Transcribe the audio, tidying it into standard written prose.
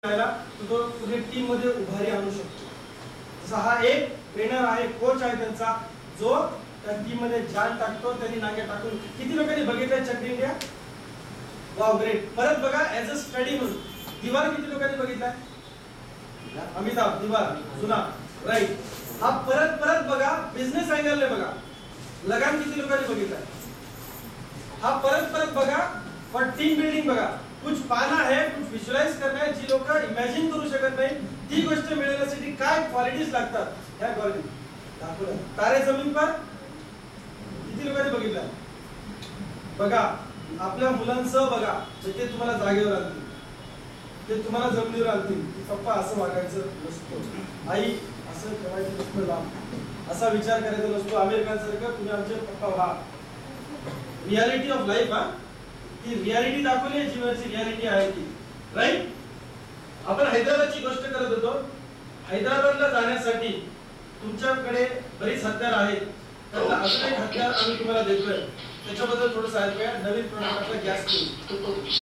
तो पूर्ण टीम मध्ये उभारी आणू शकतो. जसा हा एक ट्रेनर आहे, कोच आहे त्यांचा, जो त्या टीम मध्ये जान टाकतो. त्यांनी नागे टाकून किती लोकांनी बघितलं चक दे इंडिया? Wow, great. परत बघा ऍज अ स्टडी म्हणून दिवार किती लोकांनी बघितलाय? अमिताभ दिवार जुना, राईट. हा परत परत बघा बिझनेस अँगलने बघा, लगान किती लोकांनी बघितलाय? हा परत परत बघा फॉर टीम बिल्डिंग बघा. कुछ पाना है, कुछ विजुअलाइज करना है, जी लोक इमॅजिन करू शकत नाही ती गोष्ट मिळवण्यासाठी काय क्वालिटीज लागतात, ह्या क्वालिटी दाखवल्या. तारे जमीन पर किती लोकांनी बघितलं? बघा आपल्या मुलांचं बघा, ते तुम्हाला जागेवर आणतील, ते तुम्हाला जमिनीवर आणतील. पप्पा असं वागायचं नसतं, आई असं ठेवायचं नसतं, लांब असा विचार करायचा नसतो. अमेरिकांसारखं तुम्ही आमचे पप्पा व्हा. रियालिटी ऑफ लाईफ, हा ती रियालिटी दाखवली आहे, जीवनाची रियालिटी आहे ती, राईट. आपण हैदराबादची गोष्ट करत होतो. हैदराबादला जाण्यासाठी तुमच्याकडे बरीच हत्यार आहेत. त्यातला अजून एक हत्यार आम्ही तुम्हाला देतोय, त्याच्याबद्दल थोडंसं ऐकूया. नवीन प्रॉडक्ट आपला गॅस.